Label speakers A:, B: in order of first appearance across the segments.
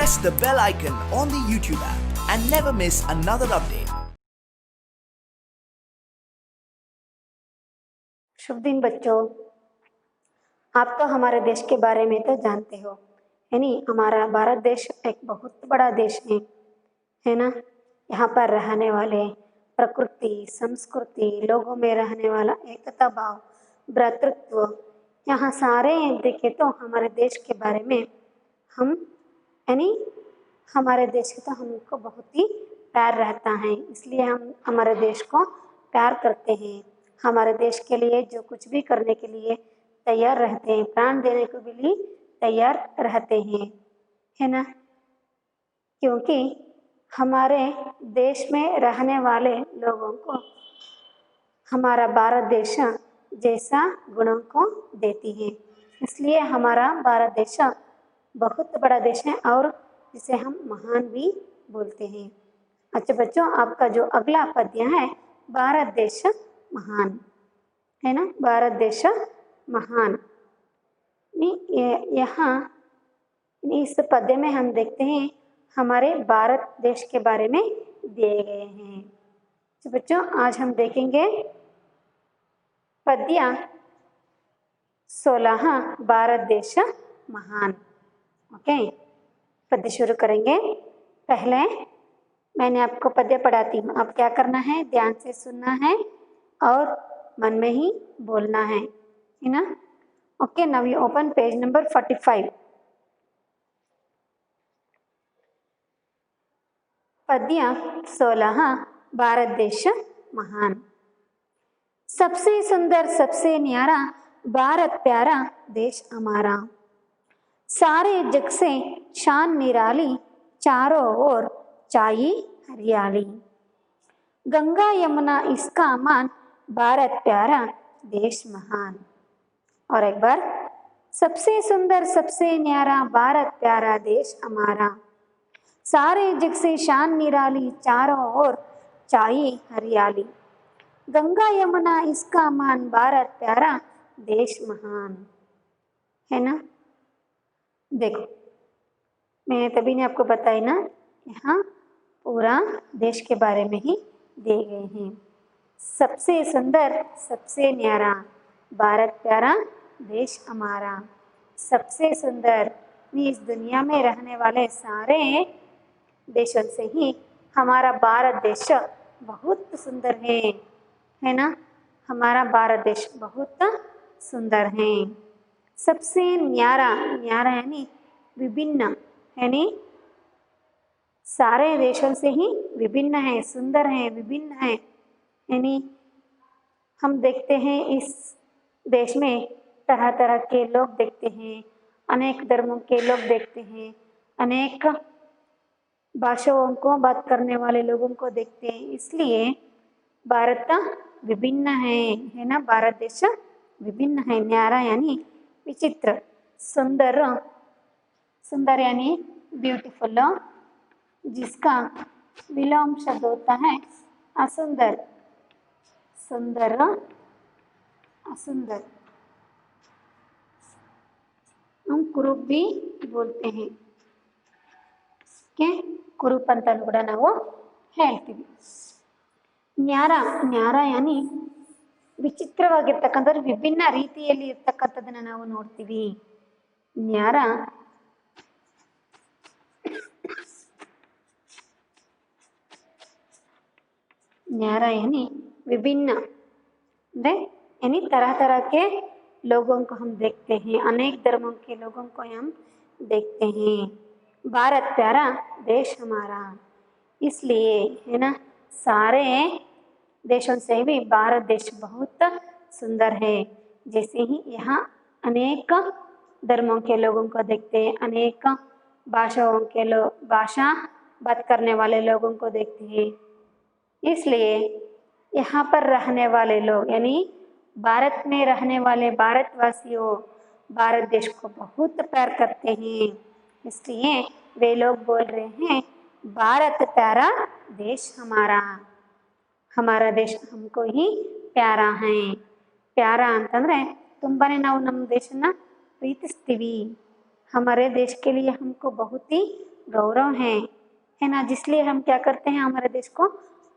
A: press the bell icon on the YouTube app and never miss another update.
B: शुभ दिन बच्चों। आप तो हमारे देश के बारे में तो जानते हो, यानी हमारा भारत देश एक बहुत बड़ा देश है ना। यहाँ पर रहने वाले प्रकृति, संस्कृति, लोगों में रहने वाला एकता भाव, भ्रातृत्व, यहाँ सारे देखे तो हमारे देश के बारे में हम यानी हमारे देश के तो हमको बहुत ही प्यार रहता है, इसलिए हम हमारे देश को प्यार करते हैं। हमारे देश के लिए जो कुछ भी करने के लिए तैयार रहते हैं, प्राण देने को भी तैयार रहते हैं, है ना। क्योंकि हमारे देश में रहने वाले लोगों को हमारा भारत देश जैसा गुणों को देती है, इसलिए हमारा भारत देश बहुत बड़ा देश है और जिसे हम महान भी बोलते हैं। अच्छा बच्चों, आपका जो अगला पद्य है भारत देश महान, है ना। भारत देश महान, यहाँ इस पद्य में हम देखते हैं हमारे भारत देश के बारे में दिए गए हैं। तो बच्चों आज हम देखेंगे पद्य 16 भारत देश महान। ओके, पद्य शुरू करेंगे। पहले मैंने आपको पद्य पढ़ाती हूँ, आप क्या करना है, ध्यान से सुनना है और मन में ही बोलना है ना। Okay, now you open page number 45। पद्य 16 भारत देश महान। सबसे सुंदर सबसे न्यारा भारत प्यारा देश हमारा, सारे जग से शान निराली, चारों ओर चाई हरियाली। गंगा यमुना इसका मान, भारत प्यारा देश महान। और एक बार, सबसे सुंदर सबसे न्यारा भारत प्यारा देश हमारा, सारे जग से शान निराली, चारों ओर चाई हरियाली। गंगा यमुना इसका मान, भारत प्यारा देश महान, है ना। देखो मैंने तभी ने आपको बताया ना, यहाँ पूरा देश के बारे में ही दिए गए हैं। सबसे सुंदर सबसे न्यारा भारत प्यारा देश हमारा, सबसे सुंदर इस दुनिया में रहने वाले सारे देशों से ही हमारा भारत देश बहुत सुंदर है ना। हमारा भारत देश बहुत सुंदर है। सबसे न्यारा, न्यारा यानी विभिन्न, यानी सारे देशों से ही विभिन्न है, सुंदर है, विभिन्न है। यानी हम देखते हैं इस देश में तरह तरह के लोग देखते हैं, अनेक धर्मों के लोग देखते हैं, अनेक भाषाओं को बात करने वाले लोगों को देखते हैं, इसलिए भारत विभिन्न है ना। भारत देश विभिन्न है। न्यारा यानी विचित्र, सुंदर, सुंदर यानी ब्यूटीफुल, जिसका विलोम शब्द होता है असुंदर, सुंदर असुंदर। हम कुरूप भी बोलते हैं, कुरूप ಅಂತ ಕೂಡ ನಾವು ಹೇಳ್ತೀವಿ। ನ್ಯಾರ, ನ್ಯಾರ ಯಾನಿ ವಿಚಿತ್ರವಾಗಿರ್ತಕ್ಕಂಥ ವಿಭಿನ್ನ ರೀತಿಯಲ್ಲಿ ಇರ್ತಕ್ಕಂಥದ್ದನ್ನ ನಾವು ನೋಡ್ತೀವಿ। ನ್ಯಾರ न्यारा यानी विभिन्न, यानी तरह तरह के लोगों को हम देखते हैं, अनेक धर्मों के लोगों को हम देखते हैं। भारत प्यारा देश हमारा, इसलिए है ना सारे देशों से भी भारत देश बहुत सुंदर है। जैसे ही यहाँ अनेक धर्मों के लोगों को देखते हैं, अनेक भाषाओं के लोग, भाषा बात करने वाले लोगों को देखते हैं, इसलिए यहाँ पर रहने वाले लोग यानी भारत में रहने वाले भारतवासियों भारत देश को बहुत प्यार करते हैं। इसलिए वे लोग बोल रहे हैं भारत प्यारा देश हमारा, हमारा देश हमको ही प्यारा है। प्यारा ಅಂತಂದ್ರೆ ತುಂಬಾನೇ ನಾವು ನಮ್ಮ ದೇಶನ ಪ್ರೀತಿಸ್ತೀವಿ, हमारे देश के लिए हमको बहुत ही गौरव है ना, जिसलिए हम क्या करते हैं, हमारे देश को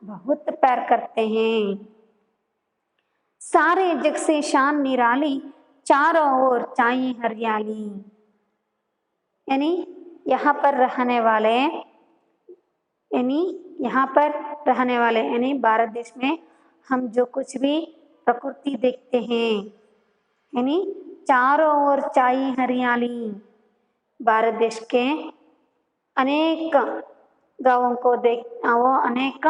B: बहुत प्यार करते हैं। सारे जग से शान निराली, चारों ओर चाई हरियाली। यानी यहाँ पर रहने वाले, यानी यहाँ पर रहने वाले यानी भारत देश में हम जो कुछ भी प्रकृति देखते हैं, यानी चारों ओर चाई हरियाली। भारत देश के अनेक गांवों को वो अनेक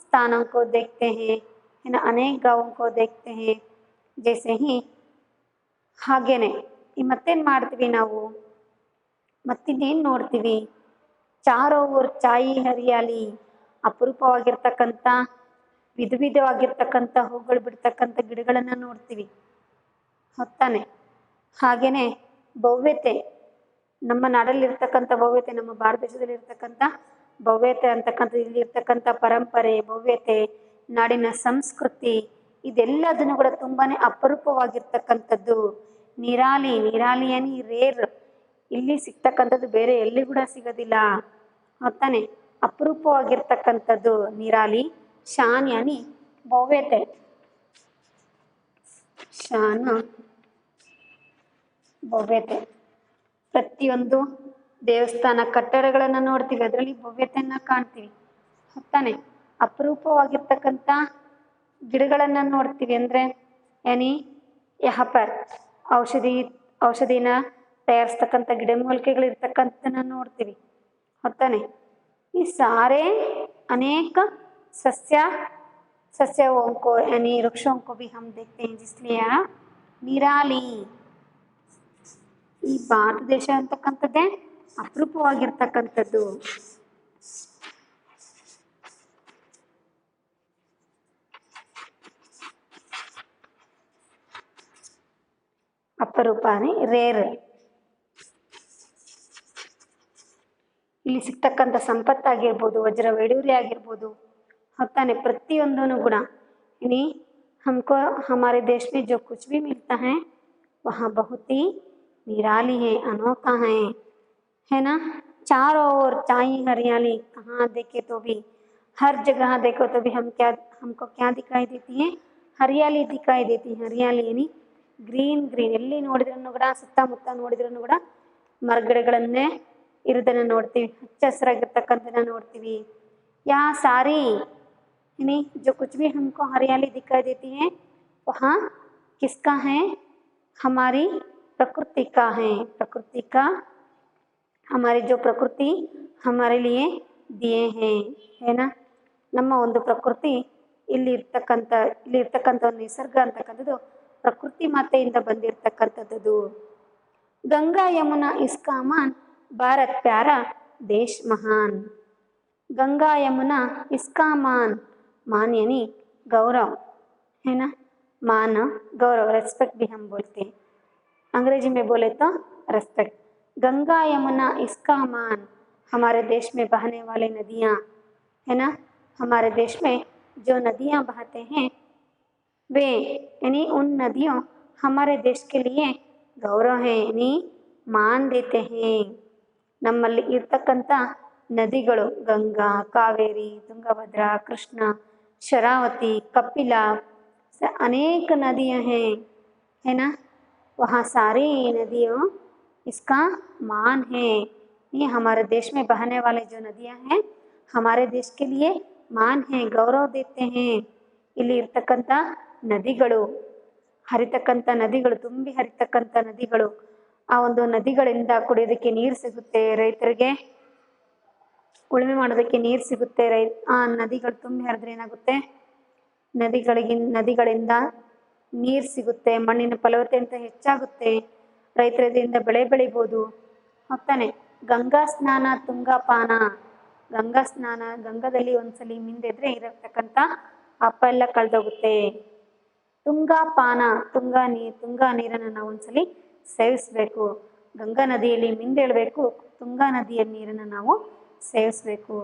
B: स्थानों को देखते हैं, है ना, अनेक गांवों को देखते हैं। जैसे ही ಹಾಗೇನೆ ಈ ಮತ್ತೇನು ಮಾಡ್ತೀವಿ ನಾವು, ಮತ್ತಿನ್ನೇನು ನೋಡ್ತೀವಿ, ಚಾರೋ ಓರ್ ಚಾಯಿ ಹರಿಯಾಲಿ, ಅಪರೂಪವಾಗಿರ್ತಕ್ಕಂಥ ವಿಧ ವಿಧವಾಗಿರ್ತಕ್ಕಂಥ ಹೂಗಳು ಬಿಡ್ತಕ್ಕಂಥ ಗಿಡಗಳನ್ನು ನೋಡ್ತೀವಿ, ಹೊತ್ತಾನೆ. ಹಾಗೇನೆ ಭವ್ಯತೆ, ನಮ್ಮ ನಾಡಲ್ಲಿರ್ತಕ್ಕಂಥ ಭವ್ಯತೆ, ನಮ್ಮ ಭಾರತ ದೇಶದಲ್ಲಿ ಇರ್ತಕ್ಕಂಥ ಭವ್ಯತೆ ಅಂತಕ್ಕಂಥ, ಇಲ್ಲಿರ್ತಕ್ಕಂಥ ಪರಂಪರೆ, ಭವ್ಯತೆ, ನಾಡಿನ ಸಂಸ್ಕೃತಿ, ಇದೆಲ್ಲದನ್ನು ಕೂಡ ತುಂಬಾನೇ ಅಪರೂಪವಾಗಿರ್ತಕ್ಕಂಥದ್ದು. ನಿರಾಲಿ, ನಿರಾಲಿ ಯಾನಿ ರೇರ್, ಇಲ್ಲಿ ಸಿಗ್ತಕ್ಕಂಥದ್ದು ಬೇರೆ ಎಲ್ಲಿ ಕೂಡ ಸಿಗೋದಿಲ್ಲ, ಹೊತ್ತಾನೆ. ಅಪರೂಪವಾಗಿರ್ತಕ್ಕಂಥದ್ದು ನಿರಾಲಿ. ಶಾನ್ ಯಾನಿ ಭವ್ಯತೆ, ಶಾನ ಭವ್ಯತೆ. ಪ್ರತಿಯೊಂದು ದೇವಸ್ಥಾನ ಕಟ್ಟಡಗಳನ್ನು ನೋಡ್ತೀವಿ, ಅದರಲ್ಲಿ ಭವ್ಯತೆಯನ್ನ ಕಾಣ್ತೀವಿ, ಹೊತ್ತಾನೆ. ಅಪರೂಪವಾಗಿರ್ತಕ್ಕಂಥ ಗಿಡಗಳನ್ನು ನೋಡ್ತೀವಿ ಅಂದರೆ ಯಾನಿ ಯಹಪರ್ ಔಷಧಿನ ತಯಾರಿಸ್ತಕ್ಕಂಥ ಗಿಡಮೂಲಿಕೆಗಳಿರ್ತಕ್ಕಂಥದ್ದನ್ನ ನೋಡ್ತೀವಿ, ಹೊತ್ತಾನೆ. ಈ सारे अनेक सस्यों को यानी वृक्षों को भी हम देखते हैं, जिसलिए निराली. ಈ ಭಾರತ ದೇಶ ಅಂತಕ್ಕಂಥದ್ದೇ ಅಪರೂಪವಾಗಿರ್ತಕ್ಕಂಥದ್ದು. ಅಪರೂಪನೇ ರೇರ್. ಇಲ್ಲಿ ಸಿಗ್ತಕ್ಕಂಥ ಸಂಪತ್ತಾಗಿರ್ಬೋದು, ವಜ್ರ ವೈಡೂರ್ಯ ಆಗಿರ್ಬೋದು, ಹೊತ್ತಾನೆ. ಪ್ರತಿಯೊಂದೂ ಕೂಡ यानी हमको हमारे देश में जो कुछ भी मिलता है वहाँ बहुत ही निराली है, अनोखा है ना. चारों ओर चाई हरियाली, कहाँ देखे तो भी, हर जगह देखो तो भी हमको क्या दिखाई देती है, हरियाली दिखाई देती है. हरियाली यानी ಗ್ರೀನ್ ಗ್ರೀನ್, ಎಲ್ಲಿ ನೋಡಿದ್ರೂ ಕೂಡ, ಸುತ್ತಮುತ್ತ ನೋಡಿದ್ರೂ ಕೂಡ ಮರಗಿಡಗಳನ್ನೇ ಇರೋದನ್ನು ನೋಡ್ತೀವಿ, ಹಚ್ಚ ಹಸಿರಾಗಿರ್ತಕ್ಕಂಥದ್ದನ್ನ ನೋಡ್ತೀವಿ. ಯಾ ಸಾರಿ यानी जो कुछ भी हमको हरियाली दिखाई देती है वहाँ किसका है, हमारी प्रकृति का है. प्रकृति का, हमारी जो प्रकृति हमारे लिए दिए हैं, है ना. ನಮ್ಮ ಒಂದು ಪ್ರಕೃತಿ, ಇಲ್ಲಿರ್ತಕ್ಕಂಥ ಒಂದು ನಿಸರ್ಗ ಅಂತಕ್ಕಂಥದ್ದು ಪ್ರಕೃತಿ ಮಾತೆಯಿಂದ ಬಂದಿರತಕ್ಕಂಥದ್ದು. ಗಂಗಾ ಯಮುನಾ ಇಸ್ಕಾ ಮಾನ್, ಭಾರತ್ ಪ್ಯಾರಾ ದೇಶ್ ಮಹಾನ್. गंगा यमुना इसका मान, मान यानी गौरव, है ना. मान गौरव, रेस्पेक्ट भी हम बोलते हैं, अंग्रेजी में बोले तो रेस्पेक्ट. गंगा यमुना इसका मान, हमारे देश में बहने वाले नदियाँ, है ना. हमारे देश में जो नदियाँ बहते हैं वे, यानी उन नदियों हमारे देश के लिए गौरव है, यानी मान देते हैं. ನಮ್ಮಲ್ಲಿ ಇರ್ತಕ್ಕಂಥ ನದಿಗಳು ಗಂಗಾ, ಕಾವೇರಿ, ತುಂಗಭದ್ರಾ, ಕೃಷ್ಣ, शरावती, कपिला, अनेक नदियां हैं, है ना. वहाँ सारी नदियों इसका मान है. ये हमारे देश में बहने वाले जो नदियां हैं हमारे देश के लिए मान है, गौरव देते हैं. ಇಲ್ಲಿ ಇರ್ತಕ್ಕಂಥ ನದಿಗಳು, ಹರಿತಕ್ಕಂಥ ನದಿಗಳು, ತುಂಬಿ ಹರಿತಕ್ಕಂಥ ನದಿಗಳು, ಆ ಒಂದು ನದಿಗಳಿಂದ ಕುಡಿಯೋದಕ್ಕೆ ನೀರು ಸಿಗುತ್ತೆ, ರೈತರಿಗೆ ಉಳುಮೆ ಮಾಡೋದಕ್ಕೆ ನೀರು ಸಿಗುತ್ತೆ. ಆ ನದಿಗಳು ತುಂಬಿ ಹರಿದ್ರೆ ಏನಾಗುತ್ತೆ, ನದಿಗಳಿಂದ ನೀರು ಸಿಗುತ್ತೆ, ಮಣ್ಣಿನ ಫಲವತ್ತತೆ ಅಂತ ಹೆಚ್ಚಾಗುತ್ತೆ, ರೈತರಿಂದ ಬೆಳೆ ಬೆಳಿಬೋದು, ಹೊತ್ತಾನೆ. ಗಂಗಾ ಸ್ನಾನ ತುಂಗಾಪಾನ, ಗಂಗಾ ಸ್ನಾನ, ಗಂಗಾದಲ್ಲಿ ಒಂದ್ಸಲಿ ಮಿಂದೆದ್ರೆ ಇರತಕ್ಕಂಥ ಅಪ್ಪ ಎಲ್ಲ ಕಳೆದೋಗುತ್ತೆ. ತುಂಗಾಪಾನ, ತುಂಗಾ ನೀರನ್ನು ನಾವು ಒಂದ್ಸಲಿ ಸೇವಿಸಬೇಕು. ಗಂಗಾ ನದಿಯಲ್ಲಿ ಮಿಂದೇಳಬೇಕು, ತುಂಗಾ ನದಿಯ ನೀರನ್ನು ನಾವು ಸೇವಿಸಬೇಕು.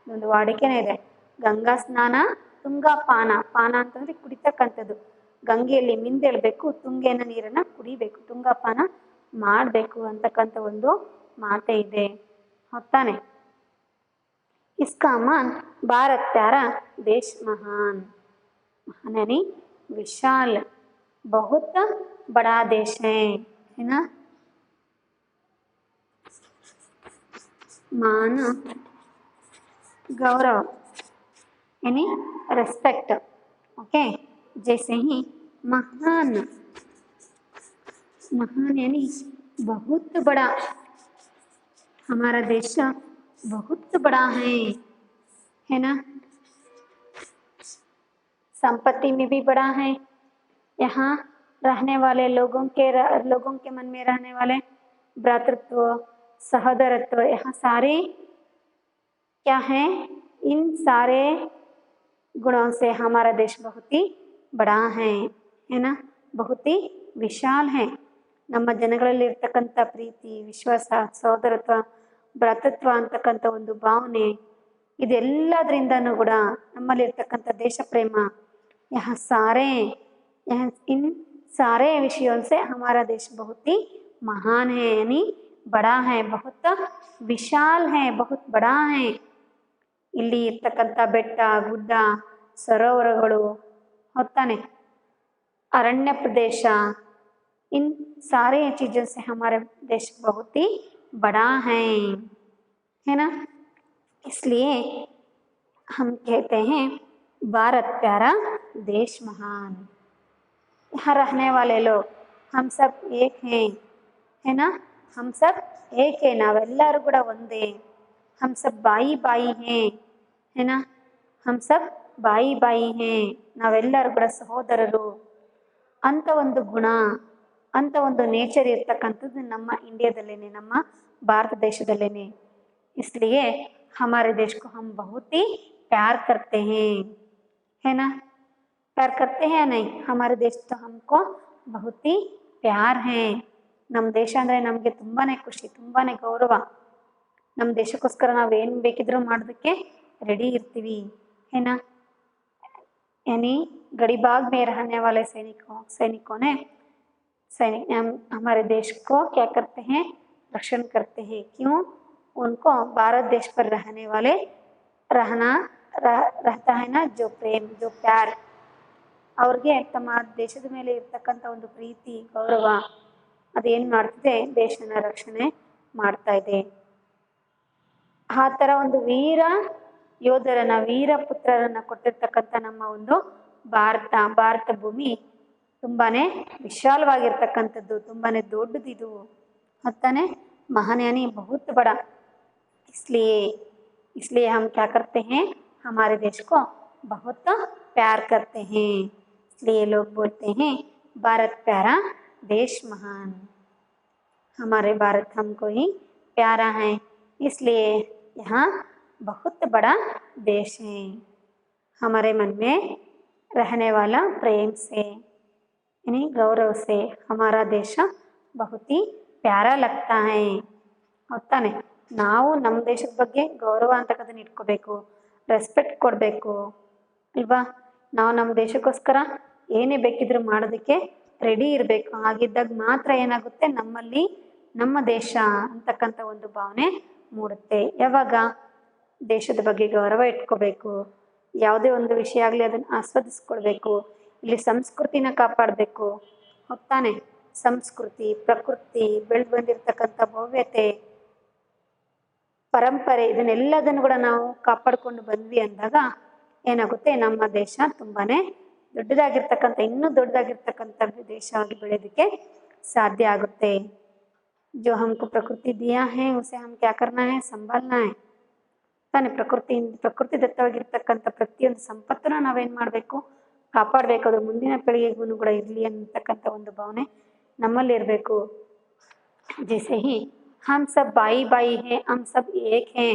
B: ಒಂದು ವಾಡಿಕೆನೇ ಇದೆ, ಗಂಗಾ ಸ್ನಾನ ತುಂಗಾಪಾನ. ಪಾನ ಅಂತಂದ್ರೆ ಕುಡಿತಕ್ಕಂಥದ್ದು. ಗಂಗೆಯಲ್ಲಿ ಮಿಂದೇಳಬೇಕು, ತುಂಗೇನ ನೀರನ್ನು ಕುಡಿಬೇಕು, ತುಂಗಾಪಾನ ಮಾಡಬೇಕು ಅಂತಕ್ಕಂಥ ಒಂದು ಮಾತೆ ಇದೆ. होता नहीं। इसका मान भारत प्यारा देश महान। महान यानी विशाल, बहुत बड़ा देश है ना। मान गौरव यानी रेस्पेक्ट, ओके। जैसे ही महान, महान यानी बहुत बड़ा, हमारा देश बहुत बड़ा है ना। संपत्ति में भी बड़ा है, यहाँ रहने वाले लोगों के मन में रहने वाले भ्रातृत्व, सहोदरत्व, यहाँ सारे क्या है, इन सारे गुणों से हमारा देश बहुत ही बड़ा है ना, बहुत ही ವಿಶಾಲ है। ನಮ್ಮ ಜನಗಳಲ್ಲಿ ಇರ್ತಕ್ಕಂಥ ಪ್ರೀತಿ, ವಿಶ್ವಾಸ, ಸಹೋದರತ್ವ, ಭ್ರಾತೃತ್ವ ಅಂತಕ್ಕಂಥ ಒಂದು ಭಾವನೆ, ಇದೆಲ್ಲದರಿಂದನೂ ಕೂಡ ನಮ್ಮಲ್ಲಿ ಇರ್ತಕ್ಕಂಥ ದೇಶ ಪ್ರೇಮ, यहाँ सारे इन सारे विषयों से हमारा देश बहुत ही महान है, यानी बड़ा है, बहुत विशाल है, बहुत बड़ा है। ಇಲ್ಲಿ ಇರ್ತಕ್ಕಂಥ ಬೆಟ್ಟ, ಗುಡ್ಡ, ಸರೋವರಗಳು, होता अरण्य प्रदेश, इन सारे चीज़ों से हमारे देश बहुत ही बड़ा है ना। इसलिए हम कहते हैं भारत प्यारा देश महान। यहाँ रहने वाले लोग हम सब एक हैं, है ना, हम सब एक है, ನಾವೆಲ್ಲರೂ ಕೂಡ ಒಂದೇ, हम सब ಬಾಯಿ ಬಾಯಿ है ना, हम सब ಬಾಯಿ ಬಾಯಿ ನಾವೆಲ್ಲರೂ ಕೂಡ ಸಹೋದರರು ಅಂತ ಒಂದು ಗುಣ, ಅಂತ ಒಂದು ನೇಚರ್ ಇರ್ತಕ್ಕಂಥದ್ದು ನಮ್ಮ ಇಂಡಿಯಾದಲ್ಲೇನೆ, ನಮ್ಮ ಭಾರತ ದೇಶದಲ್ಲೇನೆ। इसलिए हमारे देश को हम बहुत ही प्यार करते हैं, है ना। प्यार करते हैं या नहीं, हमारे देश तो हमको बहुत ही प्यार है। ನಮ್ಮ ದೇಶ ಅಂದರೆ ನಮಗೆ ತುಂಬಾ ಖುಷಿ, ತುಂಬಾ ಗೌರವ। ನಮ್ಮ ದೇಶಕ್ಕೋಸ್ಕರ ನಾವೇನು ಬೇಕಿದ್ರೂ ಮಾಡೋದಕ್ಕೆ ರೆಡಿ ಇರ್ತೀವಿ, है ना। यानी गड़ीबाग में रहने वाले सैनिकों ने हमारे देश को क्या करते हैं, रक्षण करते हैं। क्यों? उनको भारत देश पर रहने वाले रहता है ना जो प्रेम, जो प्यार, ಅವ್ರಿಗೆ ತಮ್ಮ ದೇಶದ ಮೇಲೆ ಇರ್ತಕ್ಕಂಥ ಒಂದು ಪ್ರೀತಿ, ಗೌರವ, ಅದೇನು ಮಾಡ್ತಿದೆ, ದೇಶನ ರಕ್ಷಣೆ ಮಾಡ್ತಾ ಇದೆ। ಆ ಥರ ಒಂದು ವೀರ ಯೋಧರನ್ನ, ವೀರ ಪುತ್ರರನ್ನ ಕೊಟ್ಟಿರ್ತಕ್ಕಂಥ ನಮ್ಮ ಒಂದು ಭಾರತ ಭೂಮಿ ತುಂಬಾನೇ ವಿಶಾಲವಾಗಿರ್ತಕ್ಕಂಥದ್ದು, ತುಂಬಾನೇ ದೊಡ್ಡದಿದು, ಹೊತ್ತಾನೆ महान यानी बहुत बड़ा। इसलिए हम क्या करते हैं, हमारे देश को बहुत प्यार करते हैं। इसलिए लोग बोलते हैं भारत प्यारा देश महान। हमारे भारत हमको ही प्यारा है, इसलिए यहाँ बहुत बड़ा देश है। हमारे मन में रहने वाला प्रेम से यानी गौरव से हमारा देश बहुत ही ಪ್ಯಾರ लगता है, ಹೊತ್ತಾನೆ। ನಾವು ನಮ್ಮ ದೇಶದ ಬಗ್ಗೆ ಗೌರವ ಅಂತಕ್ಕದನ್ನ ಇಟ್ಕೋಬೇಕು, ರೆಸ್ಪೆಕ್ಟ್ ಕೊಡಬೇಕು ಅಲ್ವಾ। ನಾವು ನಮ್ಮ ದೇಶಕ್ಕೋಸ್ಕರ ಏನೇ ಬೇಕಿದ್ರೂ ಮಾಡೋದಕ್ಕೆ ರೆಡಿ ಇರಬೇಕು। ಹಾಗಿದ್ದಾಗ ಮಾತ್ರ ಏನಾಗುತ್ತೆ, ನಮ್ಮಲ್ಲಿ ನಮ್ಮ ದೇಶ ಅಂತಕ್ಕಂಥ ಒಂದು ಭಾವನೆ ಮೂಡುತ್ತೆ। ಯಾವಾಗ ದೇಶದ ಬಗ್ಗೆ ಗೌರವ ಇಟ್ಕೋಬೇಕು, ಯಾವುದೇ ಒಂದು ವಿಷಯ ಆಗಲಿ ಅದನ್ನು ಆಸ್ವಾದಿಸ್ಕೊಳ್ಬೇಕು, ಇಲ್ಲಿ ಸಂಸ್ಕೃತಿನ ಕಾಪಾಡಬೇಕು, ಹೊತ್ತಾನೆ। ಸಂಸ್ಕೃತಿ, ಪ್ರಕೃತಿ, ಬೆಳೆದು ಬಂದಿರತಕ್ಕಂಥ ಭವ್ಯತೆ, ಪರಂಪರೆ, ಇದನ್ನೆಲ್ಲದನ್ನು ಕೂಡ ನಾವು ಕಾಪಾಡಿಕೊಂಡು ಬಂದ್ವಿ ಅಂದಾಗ ಏನಾಗುತ್ತೆ, ನಮ್ಮ ದೇಶ ತುಂಬಾನೇ ದೊಡ್ಡದಾಗಿರ್ತಕ್ಕಂಥ, ಇನ್ನೂ ದೊಡ್ಡದಾಗಿರ್ತಕ್ಕಂಥ ದೇಶ ಆಗಿ ಬೆಳೆಯೋದಕ್ಕೆ ಸಾಧ್ಯ ಆಗುತ್ತೆ। जो हमको प्रकृति दिया है उसे हम क्या करना है, संभालना है ತಾನೆ। ಪ್ರಕೃತಿ ದತ್ತವಾಗಿರ್ತಕ್ಕಂಥ ಪ್ರತಿಯೊಂದು ಸಂಪತ್ತನ್ನು ನಾವೇನು ಮಾಡಬೇಕು, ಕಾಪಾಡಬೇಕು, ಅದು ಮುಂದಿನ ಪೀಳಿಗೆಗೂ ಕೂಡ ಇರಲಿ ಅಂತಕ್ಕಂಥ ಒಂದು ಭಾವನೆ ನಮ್ಮಲ್ಲಿ ಇರಬೇಕು। जैसे ही हम सब भाई भाई हैं, हम सब एक हैं,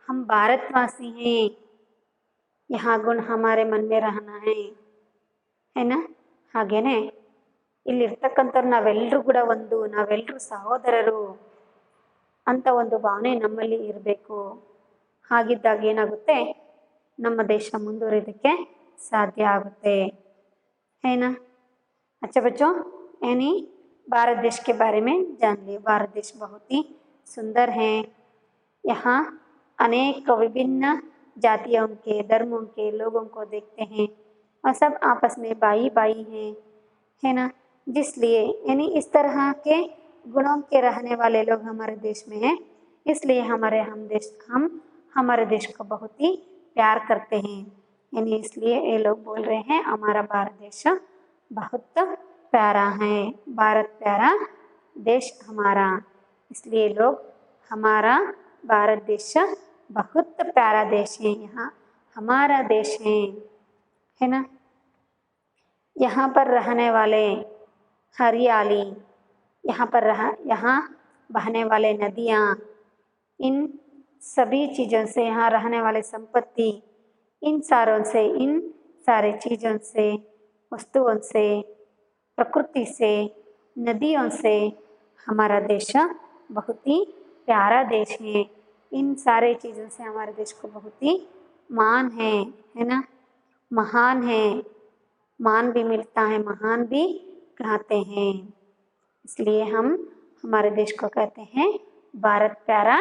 B: हम भारतवासी हैं, यहाँ गुण हमारे मन में रहना है ना। ಹಾಗೇನೆ ಇಲ್ಲಿರ್ತಕ್ಕಂಥವ್ರು ನಾವೆಲ್ಲರೂ ಕೂಡ ಒಂದು, ನಾವೆಲ್ಲರೂ ಸಹೋದರರು ಅಂತ ಒಂದು ಭಾವನೆ ನಮ್ಮಲ್ಲಿ ಇರಬೇಕು। ಹಾಗಿದ್ದಾಗ ಏನಾಗುತ್ತೆ, ನಮ್ಮ ದೇಶ ಮುಂದುವರಿಯೋದಕ್ಕೆ ಸಾಧ್ಯ ಆಗುತ್ತೆ, है ना। अच्छा बच्चों, यानी भारत देश के बारे में जान लिए। भारत देश बहुत ही सुंदर है, यहाँ अनेक विभिन्न जातियों के धर्मों के लोगों को देखते हैं और सब आपस में भाई भाई हैं, है ना। जिसलिए यानी इस तरह के गुणों के रहने वाले लोग हमारे देश में हैं, इसलिए हम हमारे देश को बहुत ही प्यार करते हैं। यानी इसलिए ये लोग बोल रहे हैं हमारा भारत देश बहुत प्यारा है, भारत प्यारा देश हमारा। इसलिए लोग हमारा भारत देश बहुत प्यारा देश है, यहाँ हमारा देश है ना। यहाँ पर रहने वाले हरियाली, यहाँ बहने वाले नदियाँ, इन सभी चीज़ों से, यहाँ रहने वाले संपत्ति, इन सारे चीज़ों से, वस्तुओं से, प्रकृति से, नदियों से हमारा देश बहुत ही प्यारा देश है। इन सारे चीज़ों से हमारे देश को बहुत ही मान है ना, महान है, मान भी मिलता है, महान भी कहते हैं। इसलिए हम हमारे देश को कहते हैं भारत प्यारा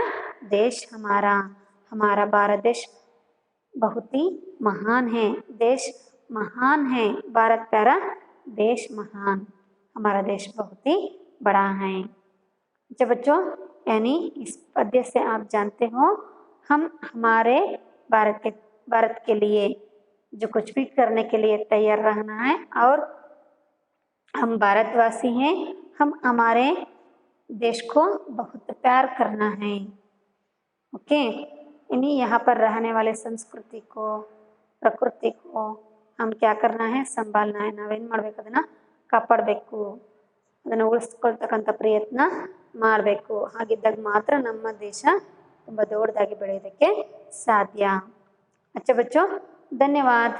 B: देश हमारा। हमारा भारत देश बहुत ही महान है, देश महान है, भारत प्यारा देश महान, हमारा देश बहुत ही बड़ा है। अच्छा बच्चों, यानी इस पद्य से आप जानते हो हम हमारे भारत के लिए जो कुछ भी करने के लिए तैयार रहना है, और हम भारतवासी हैं, हम हमारे देश को बहुत प्यार करना है। ओके, यानी यहाँ पर रहने वाले संस्कृति को, प्रकृति को हम क्या करना है, संभालना है। ನಾವೇನು ಮಾಡಬೇಕು, ಅದನ್ನು ಕಾಪಾಡಬೇಕು, ಅದನ್ನು ಉಳಿಸ್ಕೊಳ್ತಕ್ಕಂಥ ಪ್ರಯತ್ನ ಮಾಡಬೇಕು. ಹಾಗಿದ್ದಾಗ ಮಾತ್ರ ನಮ್ಮ ದೇಶ ತುಂಬ ದೊಡ್ಡದಾಗಿ ಬೆಳೆಯೋದಕ್ಕೆ ಸಾಧ್ಯ. अच्छा बच्चों, धन्यवाद।